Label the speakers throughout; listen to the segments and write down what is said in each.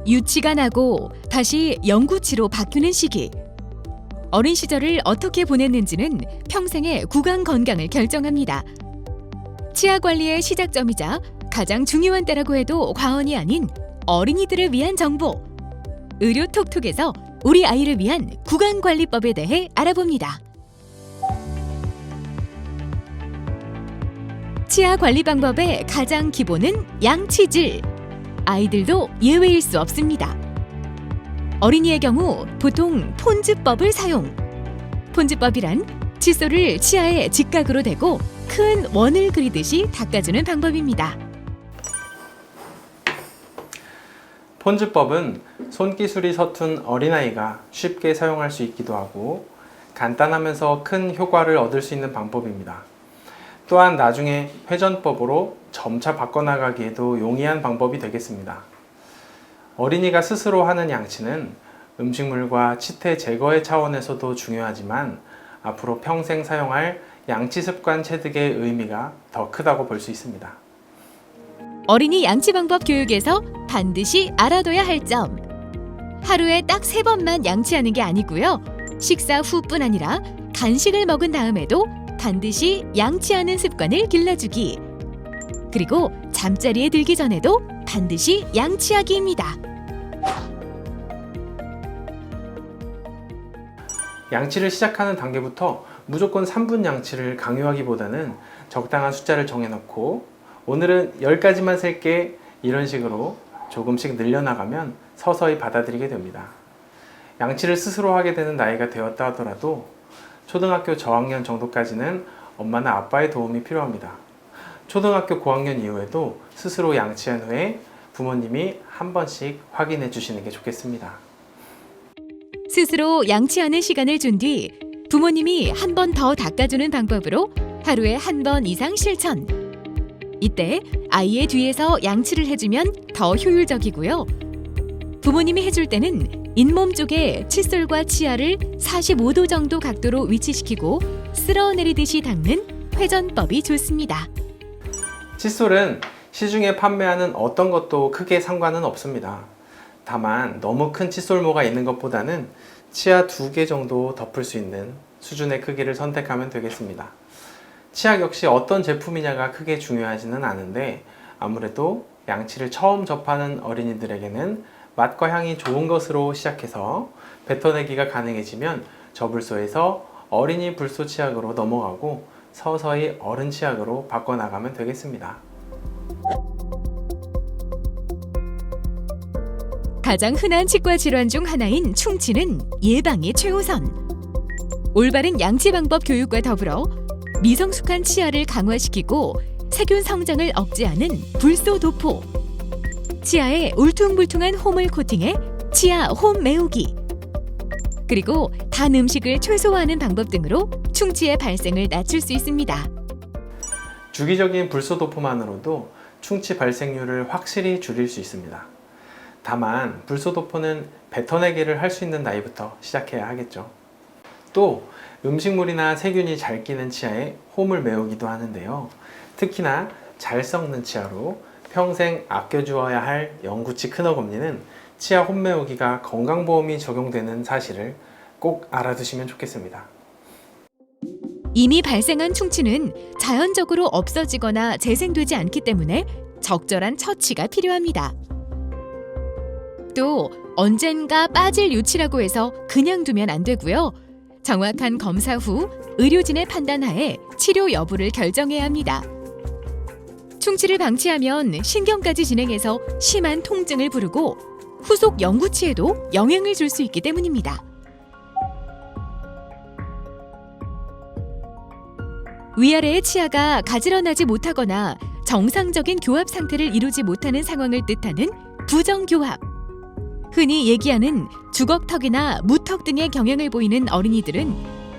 Speaker 1: 유치가 나고 다시 영구치로 바뀌는 시기. 어린 시절을 어떻게 보냈는지는 평생의 구강 건강을 결정합니다. 치아 관리의 시작점이자 가장 중요한 때라고 해도 과언이 아닌 어린이들을 위한 정보. 의료톡톡에서 우리 아이를 위한 구강관리법에 대해 알아봅니다. 치아 관리 방법의 가장 기본은 양치질. 아이들도 예외일 수 없습니다. 어린이의 경우 보통 폰즈법을 사용. 폰즈법이란 칫솔을 치아에 직각으로 대고 큰 원을 그리듯이 닦아주는 방법입니다.
Speaker 2: 폰즈법은 손기술이 서툰 어린아이가 쉽게 사용할 수 있기도 하고 간단하면서 큰 효과를 얻을 수 있는 방법입니다. 또한 나중에 회전법으로 점차 바꿔나가기에도 용이한 방법이 되겠습니다. 어린이가 스스로 하는 양치는 음식물과 치태 제거의 차원에서도 중요하지만 앞으로 평생 사용할 양치 습관 체득의 의미가 더 크다고 볼 수 있습니다.
Speaker 1: 어린이 양치 방법 교육에서 반드시 알아둬야 할 점. 하루에 딱 3번만 양치하는 게 아니고요. 식사 후뿐 아니라 간식을 먹은 다음에도 반드시 양치하는 습관을 길러주기. 그리고 잠자리에 들기 전에도 반드시 양치하기입니다.
Speaker 2: 양치를 시작하는 단계부터 무조건 3분 양치를 강요하기보다는 적당한 숫자를 정해놓고 오늘은 10가지만 셀게 이런 식으로 조금씩 늘려나가면 서서히 받아들이게 됩니다. 양치를 스스로 하게 되는 나이가 되었다 하더라도 초등학교 저학년 정도까지는 엄마나 아빠의 도움이 필요합니다. 초등학교 고학년 이후에도 스스로 양치한 후에 부모님이 한 번씩 확인해 주시는 게 좋겠습니다.
Speaker 1: 스스로 양치하는 시간을 준 뒤 부모님이 한 번 더 닦아주는 방법으로 하루에 한 번 이상 실천. 이때 아이의 뒤에서 양치를 해주면 더 효율적이고요. 부모님이 해줄 때는 잇몸 쪽에 칫솔과 치아를 45도 정도 각도로 위치시키고 쓸어내리듯이 닦는 회전법이 좋습니다.
Speaker 2: 칫솔은 시중에 판매하는 어떤 것도 크게 상관은 없습니다. 다만 너무 큰 칫솔모가 있는 것보다는 치아 2개 정도 덮을 수 있는 수준의 크기를 선택하면 되겠습니다. 치약 역시 어떤 제품이냐가 크게 중요하지는 않은데 아무래도 양치를 처음 접하는 어린이들에게는 맛과 향이 좋은 것으로 시작해서 뱉어내기가 가능해지면 저불소에서 어린이 불소 치약으로 넘어가고 서서히 어른 치약으로 바꿔나가면 되겠습니다.
Speaker 1: 가장 흔한 치과 질환 중 하나인 충치는 예방이 최우선. 올바른 양치 방법 교육과 더불어 미성숙한 치아를 강화시키고 세균 성장을 억제하는 불소 도포, 치아에 울퉁불퉁한 홈을 코팅해 치아 홈 메우기, 그리고 단 음식을 최소화하는 방법 등으로 충치의 발생을 낮출 수 있습니다.
Speaker 2: 주기적인 불소 도포만으로도 충치 발생률을 확실히 줄일 수 있습니다. 다만 불소 도포는 뱉어내기를 할 수 있는 나이부터 시작해야 하겠죠. 또 음식물이나 세균이 잘 끼는 치아에 홈을 메우기도 하는데요. 특히나 잘 썩는 치아로 평생 아껴주어야 할 영구치 큰어금니는 치아 홈 메우기가 건강보험이 적용되는 사실을 꼭 알아두시면 좋겠습니다.
Speaker 1: 이미 발생한 충치는 자연적으로 없어지거나 재생되지 않기 때문에 적절한 처치가 필요합니다. 또 언젠가 빠질 유치라고 해서 그냥 두면 안 되고요. 정확한 검사 후 의료진의 판단하에 치료 여부를 결정해야 합니다. 충치를 방치하면 신경까지 진행해서 심한 통증을 부르고 후속 영구치에도 영향을 줄 수 있기 때문입니다. 위아래의 치아가 가지런하지 못하거나 정상적인 교합 상태를 이루지 못하는 상황을 뜻하는 부정교합. 흔히 얘기하는 주걱턱이나 무턱 등의 경향을 보이는 어린이들은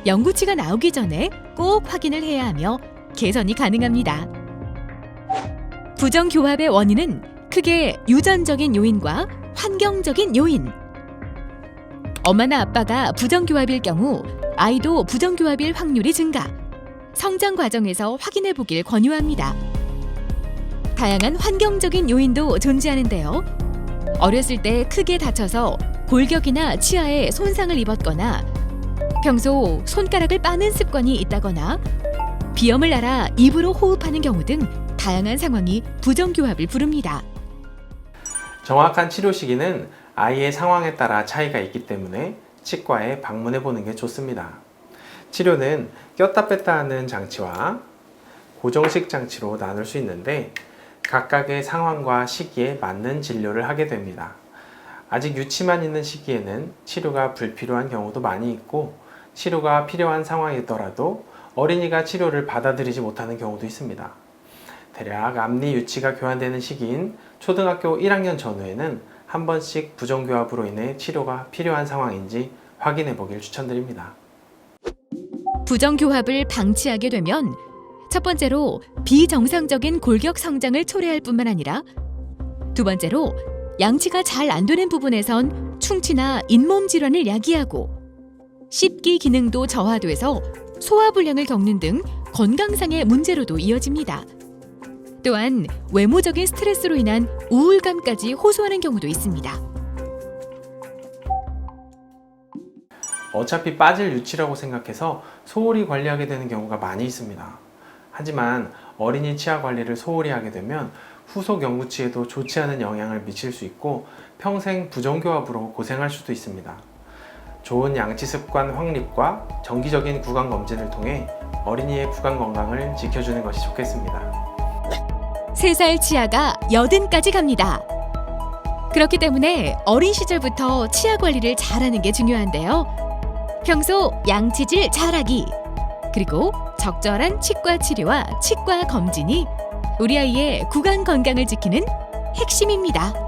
Speaker 1: 영구치가 나오기 전에 꼭 확인을 해야 하며 개선이 가능합니다. 부정교합의 원인은 크게 유전적인 요인과 환경적인 요인. 엄마나 아빠가 부정교합일 경우 아이도 부정교합일 확률이 증가. 성장 과정에서 확인해 보길 권유합니다. 다양한 환경적인 요인도 존재하는데요. 어렸을 때 크게 다쳐서 골격이나 치아에 손상을 입었거나 평소 손가락을 빠는 습관이 있다거나 비염을 앓아 입으로 호흡하는 경우 등 다양한 상황이 부정교합을 부릅니다.
Speaker 2: 정확한 치료 시기는 아이의 상황에 따라 차이가 있기 때문에 치과에 방문해 보는 게 좋습니다. 치료는 꼈다 뺐다 하는 장치와 고정식 장치로 나눌 수 있는데 각각의 상황과 시기에 맞는 진료를 하게 됩니다. 아직 유치만 있는 시기에는 치료가 불필요한 경우도 많이 있고 치료가 필요한 상황이더라도 어린이가 치료를 받아들이지 못하는 경우도 있습니다. 대략 앞니 유치가 교환되는 시기인 초등학교 1학년 전후에는 한 번씩 부정교합으로 인해 치료가 필요한 상황인지 확인해 보길 추천드립니다.
Speaker 1: 부정교합을 방치하게 되면 첫 번째로 비정상적인 골격 성장을 초래할 뿐만 아니라 두 번째로 양치가 잘 안 되는 부분에선 충치나 잇몸 질환을 야기하고 씹기 기능도 저하돼서 소화불량을 겪는 등 건강상의 문제로도 이어집니다. 또한 외모적인 스트레스로 인한 우울감까지 호소하는 경우도 있습니다.
Speaker 2: 어차피 빠질 유치라고 생각해서 소홀히 관리하게 되는 경우가 많이 있습니다. 하지만 어린이 치아 관리를 소홀히 하게 되면 후속 영구치에도 좋지 않은 영향을 미칠 수 있고 평생 부정교합으로 고생할 수도 있습니다. 좋은 양치 습관 확립과 정기적인 구강 검진을 통해 어린이의 구강 건강을 지켜주는 것이 좋겠습니다.
Speaker 1: 3살 치아가 80까지 갑니다. 그렇기 때문에 어린 시절부터 치아 관리를 잘하는 게 중요한데요. 평소 양치질 잘하기, 그리고 적절한 치과 치료와 치과 검진이 우리 아이의 구강 건강을 지키는 핵심입니다.